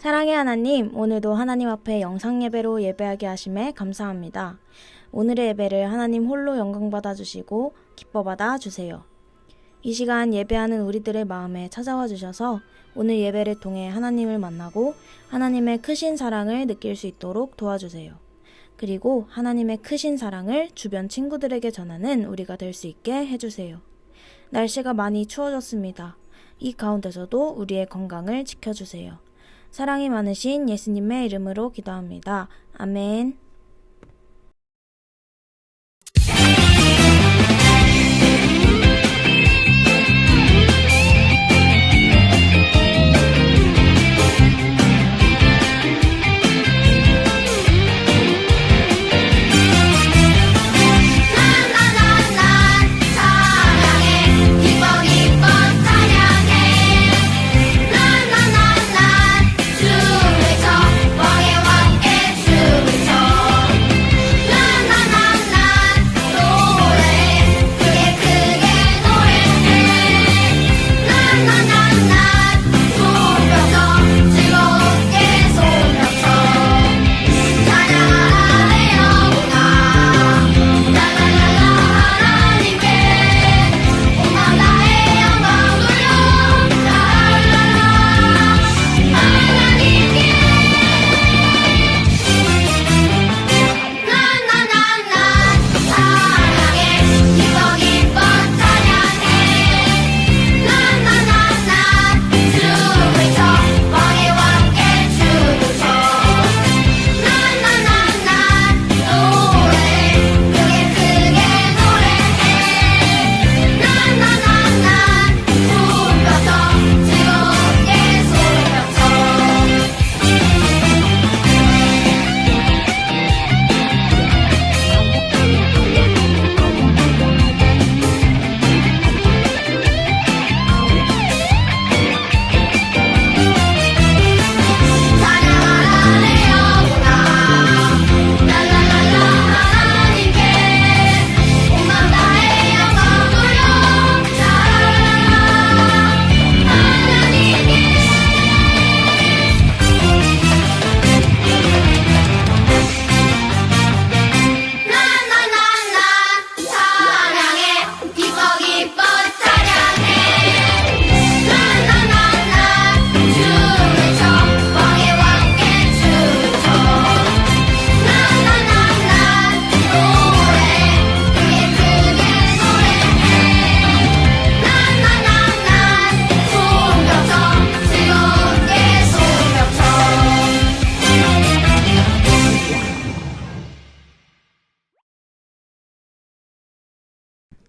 사랑의 하나님, 오늘도 하나님 앞에 영상 예배로 예배하게 하심에 감사합니다. 오늘의 예배를 하나님 홀로 영광 받아주시고 기뻐 받아주세요. 이 시간 예배하는 우리들의 마음에 찾아와 주셔서 오늘 예배를 통해 하나님을 만나고 하나님의 크신 사랑을 느낄 수 있도록 도와주세요. 그리고 하나님의 크신 사랑을 주변 친구들에게 전하는 우리가 될 수 있게 해주세요. 날씨가 많이 추워졌습니다. 이 가운데서도 우리의 건강을 지켜주세요. 사랑이 많으신 예수님의 이름으로 기도합니다. 아멘.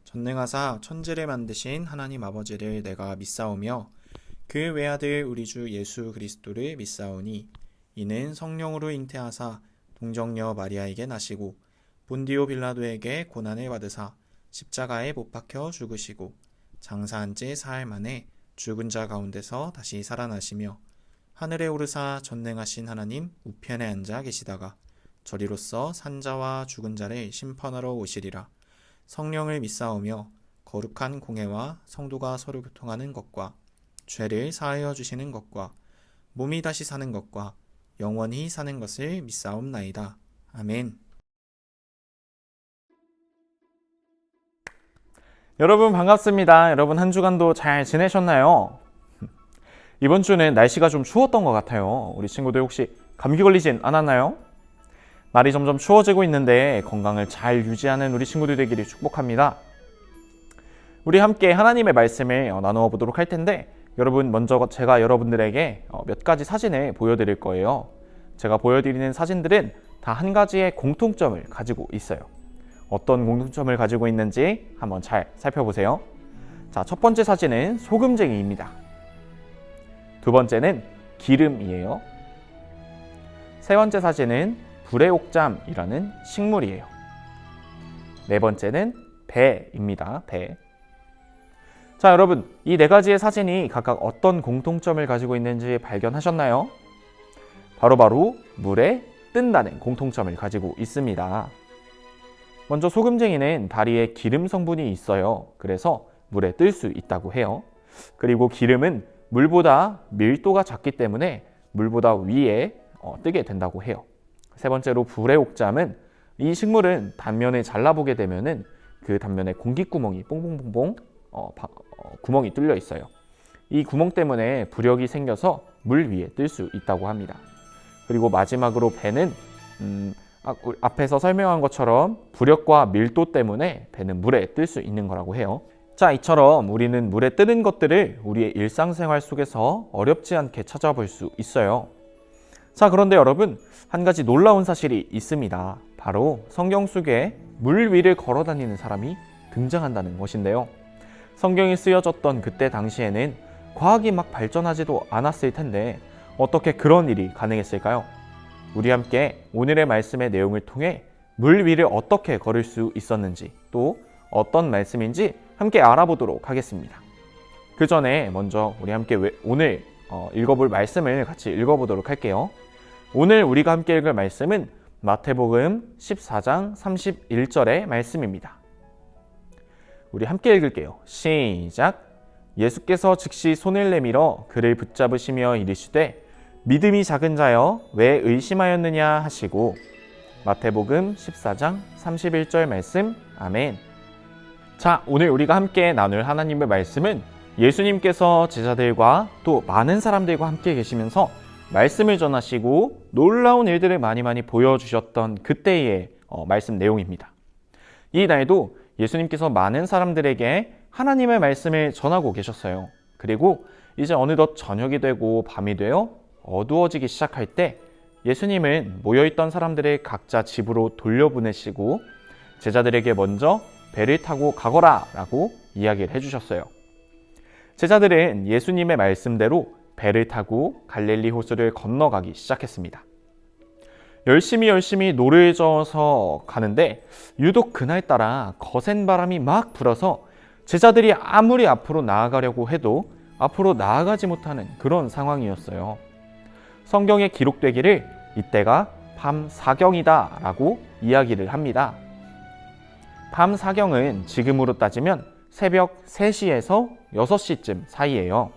전능하사 천지를 만드신 하나님 아버지를 내가 믿사오며 그 외아들 우리 주 예수 그리스도를 믿사오니 이는 성령으로 잉태하사 동정녀 마리아에게 나시고 본디오 빌라도에게 고난을 받으사 십자가에 못 박혀 죽으시고 장사한 지 사흘 만에 죽은 자 가운데서 다시 살아나시며 하늘에 오르사 전능하신 하나님 우편에 앉아 계시다가 저리로서 산자와 죽은 자를 심판하러 오시리라. 성령을 믿사오며 거룩한 공회와 성도가 서로 교통하는 것과 죄를 사하여 주시는 것과 몸이 다시 사는 것과 영원히 사는 것을 믿사옵나이다. 아멘. 여러분 반갑습니다. 여러분 한 주간도 잘 지내셨나요? 이번 주는 날씨가 좀 추웠던 것 같아요. 우리 친구들 혹시 감기 걸리진 않았나요? 날이 점점 추워지고 있는데 건강을 잘 유지하는 우리 친구들 되기를 축복합니다. 우리 함께 하나님의 말씀을 나누어 보도록 할 텐데 여러분 먼저 제가 여러분들에게 몇 가지 사진을 보여드릴 거예요. 제가 보여드리는 사진들은 다 한 가지의 공통점을 가지고 있어요. 어떤 공통점을 가지고 있는지 한번 잘 살펴보세요. 자, 첫 번째 사진은 소금쟁이입니다. 두 번째는 기름이에요. 세 번째 사진은 불의 옥잠이라는 식물이에요. 네 번째는 배입니다. 배. 자, 여러분 이 네 가지의 사진이 각각 어떤 공통점을 가지고 있는지 발견하셨나요? 바로 물에 뜬다는 공통점을 가지고 있습니다. 먼저 소금쟁이는 다리에 기름 성분이 있어요. 그래서 물에 뜰 수 있다고 해요. 그리고 기름은 물보다 밀도가 작기 때문에 물보다 위에 뜨게 된다고 해요. 세 번째로 불의 옥잠은 이 식물은 단면을 잘라보게 되면은 그 단면에 공기구멍이 뽕뽕뽕뽕 구멍이 뚫려 있어요. 이 구멍 때문에 부력이 생겨서 물 위에 뜰 수 있다고 합니다. 그리고 마지막으로 배는 앞에서 설명한 것처럼 부력과 밀도 때문에 배는 물에 뜰 수 있는 거라고 해요. 자, 이처럼 우리는 물에 뜨는 것들을 우리의 일상생활 속에서 어렵지 않게 찾아볼 수 있어요. 자, 그런데 여러분, 한 가지 놀라운 사실이 있습니다. 바로 성경 속에 물 위를 걸어 다니는 사람이 등장한다는 것인데요. 성경이 쓰여졌던 그때 당시에는 과학이 막 발전하지도 않았을 텐데 어떻게 그런 일이 가능했을까요? 우리 함께 오늘의 말씀의 내용을 통해 물 위를 어떻게 걸을 수 있었는지, 또 어떤 말씀인지 함께 알아보도록 하겠습니다. 그 전에 먼저 우리 함께 오늘 읽어볼 말씀을 같이 읽어보도록 할게요. 오늘 우리가 함께 읽을 말씀은 마태복음 14장 31절의 말씀입니다. 우리 함께 읽을게요. 시작. 예수께서 즉시 손을 내밀어 그를 붙잡으시며 이르시되 믿음이 작은 자여 왜 의심하였느냐 하시고. 마태복음 14장 31절 말씀. 아멘. 자, 오늘 우리가 함께 나눌 하나님의 말씀은 예수님께서 제자들과 또 많은 사람들과 함께 계시면서 말씀을 전하시고 놀라운 일들을 많이 보여주셨던 그때의 말씀 내용입니다. 이 날도 예수님께서 많은 사람들에게 하나님의 말씀을 전하고 계셨어요. 그리고 이제 어느덧 저녁이 되고 밤이 되어 어두워지기 시작할 때 예수님은 모여있던 사람들을 각자 집으로 돌려보내시고 제자들에게 먼저 배를 타고 가거라 라고 이야기를 해주셨어요. 제자들은 예수님의 말씀대로 배를 타고 갈릴리 호수를 건너가기 시작했습니다. 열심히 노를 저어서 가는데 유독 그날따라 거센 바람이 막 불어서 제자들이 아무리 앞으로 나아가려고 해도 앞으로 나아가지 못하는 그런 상황이었어요. 성경에 기록되기를 이때가 밤 사경이다 라고 이야기를 합니다. 밤 사경은 지금으로 따지면 새벽 3시에서 6시쯤 사이예요.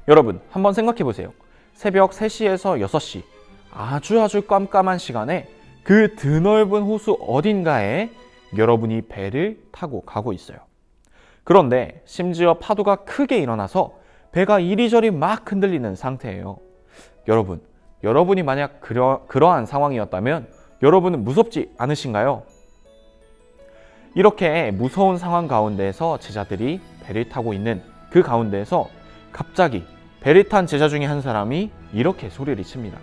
여러분, 한번 생각해 보세요. 새벽 3시에서 6시, 아주 깜깜한 시간에 그 드넓은 호수 어딘가에 여러분이 배를 타고 가고 있어요. 그런데 심지어 파도가 크게 일어나서 배가 이리저리 막 흔들리는 상태예요. 여러분이 만약 그러한 상황이었다면 여러분은 무섭지 않으신가요? 이렇게 무서운 상황 가운데에서 제자들이 배를 타고 있는 그 가운데에서 갑자기 배를 탄 제자 중에 한 사람이 이렇게 소리를 칩니다.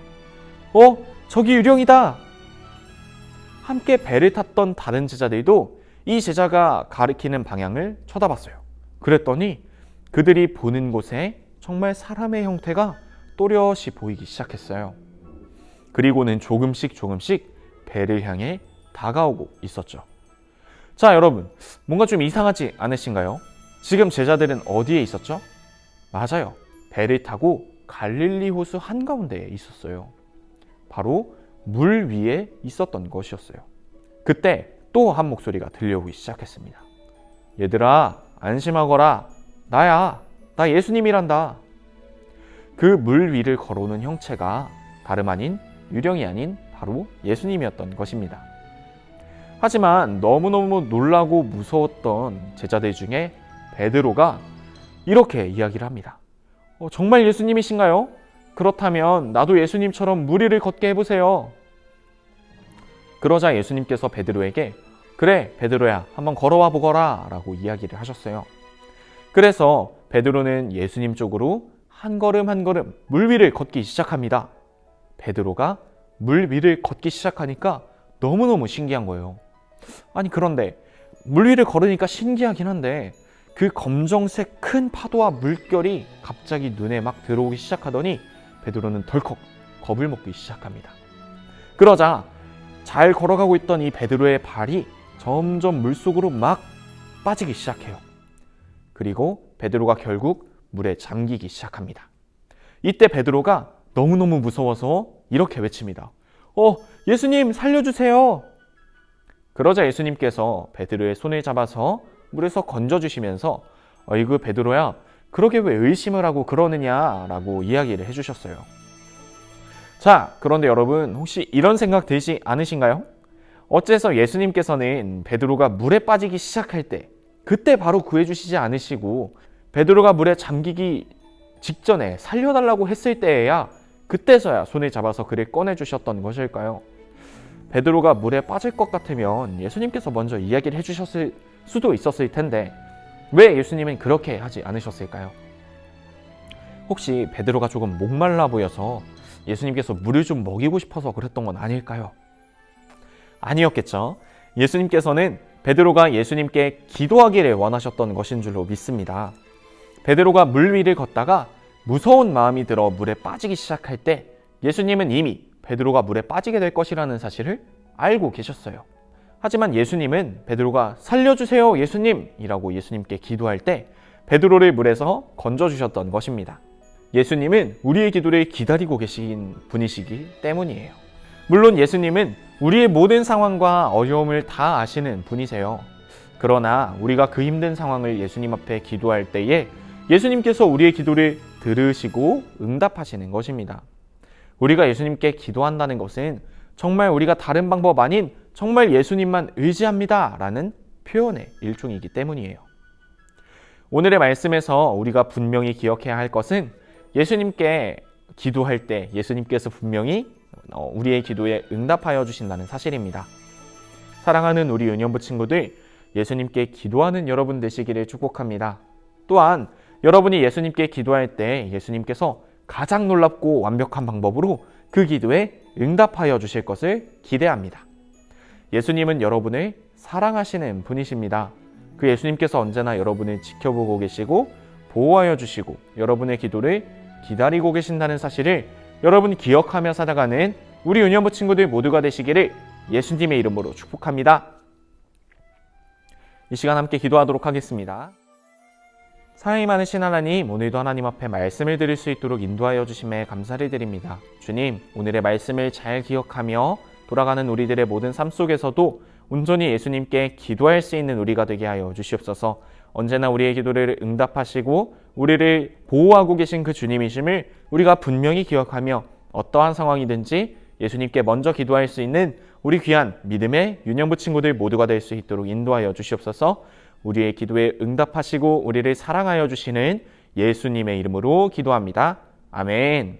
저기 유령이다! 함께 배를 탔던 다른 제자들도 이 제자가 가리키는 방향을 쳐다봤어요. 그랬더니 그들이 보는 곳에 정말 사람의 형태가 또렷이 보이기 시작했어요. 그리고는 조금씩 배를 향해 다가오고 있었죠. 자, 여러분, 뭔가 좀 이상하지 않으신가요? 지금 제자들은 어디에 있었죠? 맞아요. 배를 타고 갈릴리 호수 한가운데에 있었어요. 바로 물 위에 있었던 것이었어요. 그때 또 한 목소리가 들려오기 시작했습니다. 얘들아, 안심하거라. 나야. 나 예수님이란다. 그 물 위를 걸어오는 형체가 다름 아닌 유령이 아닌 바로 예수님이었던 것입니다. 하지만 너무너무 놀라고 무서웠던 제자들 중에 베드로가 이렇게 이야기를 합니다. 정말 예수님이신가요? 그렇다면 나도 예수님처럼 물 위를 걷게 해보세요. 그러자 예수님께서 베드로에게 그래, 베드로야, 한번 걸어와 보거라 라고 이야기를 하셨어요. 그래서 베드로는 예수님 쪽으로 한 걸음 물 위를 걷기 시작합니다. 베드로가 물 위를 걷기 시작하니까 너무너무 신기한 거예요. 아니, 그런데 물 위를 걸으니까 신기하긴 한데 그 검정색 큰 파도와 물결이 갑자기 눈에 막 들어오기 시작하더니 베드로는 덜컥 겁을 먹기 시작합니다. 그러자 잘 걸어가고 있던 이 베드로의 발이 점점 물속으로 막 빠지기 시작해요. 그리고 베드로가 결국 물에 잠기기 시작합니다. 이때 베드로가 너무너무 무서워서 이렇게 외칩니다. 예수님 살려주세요. 그러자 예수님께서 베드로의 손을 잡아서 물에서 건져주시면서 어이구 베드로야, 그러게 왜 의심을 하고 그러느냐라고 이야기를 해주셨어요. 자, 그런데 여러분 혹시 이런 생각 들지 않으신가요? 어째서 예수님께서는 베드로가 물에 빠지기 시작할 때 그때 바로 구해주시지 않으시고 베드로가 물에 잠기기 직전에 살려달라고 했을 때에야 그때서야 손을 잡아서 그를 꺼내주셨던 것일까요? 베드로가 물에 빠질 것 같으면 예수님께서 먼저 이야기를 해주셨을 수도 있었을 텐데 왜 예수님은 그렇게 하지 않으셨을까요? 혹시 베드로가 조금 목말라 보여서 예수님께서 물을 좀 먹이고 싶어서 그랬던 건 아닐까요? 아니었겠죠. 예수님께서는 베드로가 예수님께 기도하기를 원하셨던 것인 줄로 믿습니다. 베드로가 물 위를 걷다가 무서운 마음이 들어 물에 빠지기 시작할 때 예수님은 이미 베드로가 물에 빠지게 될 것이라는 사실을 알고 계셨어요. 하지만 예수님은 베드로가 살려주세요 예수님 이라고 예수님께 기도할 때 베드로를 물에서 건져주셨던 것입니다. 예수님은 우리의 기도를 기다리고 계신 분이시기 때문이에요. 물론 예수님은 우리의 모든 상황과 어려움을 다 아시는 분이세요. 그러나 우리가 그 힘든 상황을 예수님 앞에 기도할 때에 예수님께서 우리의 기도를 들으시고 응답하시는 것입니다. 우리가 예수님께 기도한다는 것은 정말 우리가 다른 방법 아닌 정말 예수님만 의지합니다 라는 표현의 일종이기 때문이에요. 오늘의 말씀에서 우리가 분명히 기억해야 할 것은 예수님께 기도할 때 예수님께서 분명히 우리의 기도에 응답하여 주신다는 사실입니다. 사랑하는 우리 은연부 친구들, 예수님께 기도하는 여러분 되시기를 축복합니다. 또한 여러분이 예수님께 기도할 때 예수님께서 가장 놀랍고 완벽한 방법으로 그 기도에 응답하여 주실 것을 기대합니다. 예수님은 여러분을 사랑하시는 분이십니다. 그 예수님께서 언제나 여러분을 지켜보고 계시고 보호하여 주시고 여러분의 기도를 기다리고 계신다는 사실을 여러분 기억하며 살아가는 우리 은연부 친구들 모두가 되시기를 예수님의 이름으로 축복합니다. 이 시간 함께 기도하도록 하겠습니다. 사랑이 많으신 하나님, 오늘도 하나님 앞에 말씀을 드릴 수 있도록 인도하여 주심에 감사를 드립니다. 주님, 오늘의 말씀을 잘 기억하며 돌아가는 우리들의 모든 삶 속에서도 온전히 예수님께 기도할 수 있는 우리가 되게 하여 주시옵소서. 언제나 우리의 기도를 응답하시고 우리를 보호하고 계신 그 주님이심을 우리가 분명히 기억하며 어떠한 상황이든지 예수님께 먼저 기도할 수 있는 우리 귀한 믿음의 유년부 친구들 모두가 될 수 있도록 인도하여 주시옵소서. 우리의 기도에 응답하시고 우리를 사랑하여 주시는 예수님의 이름으로 기도합니다. 아멘.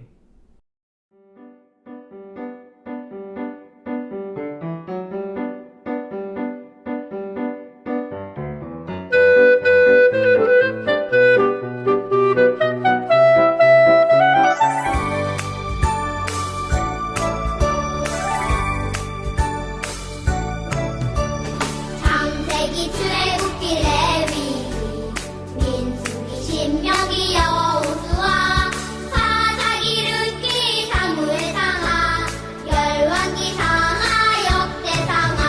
창세기 출애굽기 레위기 민수기 신명기 여호수아 사사기 룻기 사무엘 상하 열왕기 상하 역대상하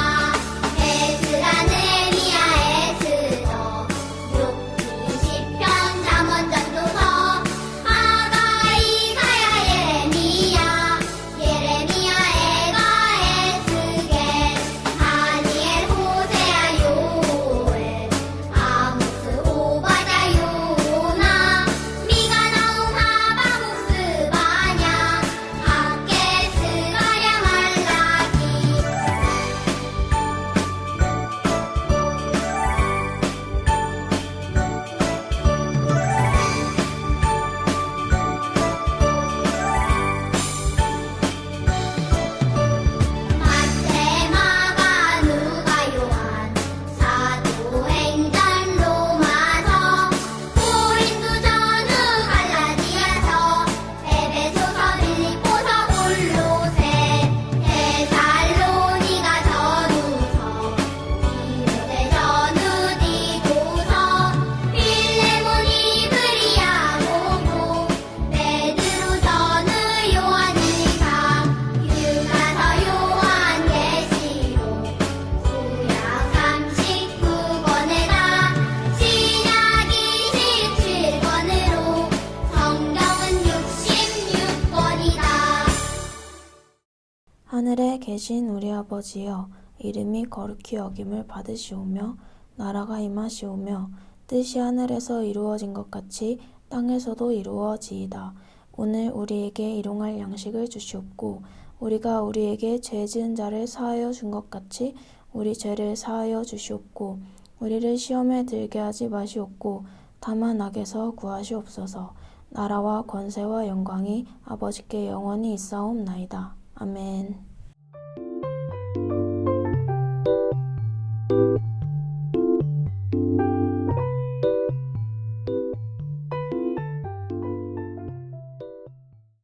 에스라 느헤미야 에스더 욥기 시편 잠언 전도서 하가 이사야 예레미야 에가 에스겔 다니엘 호세아 요엘 아모스 오바댜 요나 미가 나움 하바국 스바냐 학개 스가랴 말라기 마태 마가 누가 요한 사도행전 로마서 고린도 전후 갈라디아서 에베소서 빌립보서 골로새 데살로니가 전후서 디모데 전후 디도서 필레몬 이브리야 고고 베드로 전후 요한 일상 유가서 요한 계시록 구약 39권에다 신약이 17권으로 성경은 66권이다. 하늘에 계신 우리 아버지여, 이름이 거룩히 여김을 받으시오며 나라가 임하시오며 뜻이 하늘에서 이루어진 것 같이 땅에서도 이루어지이다. 오늘 우리에게 일용할 양식을 주시옵고 우리가 우리에게 죄 지은 자를 사하여 준 것 같이 우리 죄를 사하여 주시옵고 우리를 시험에 들게 하지 마시옵고 다만 악에서 구하시옵소서. 나라와 권세와 영광이 아버지께 영원히 있사옵나이다. 아멘.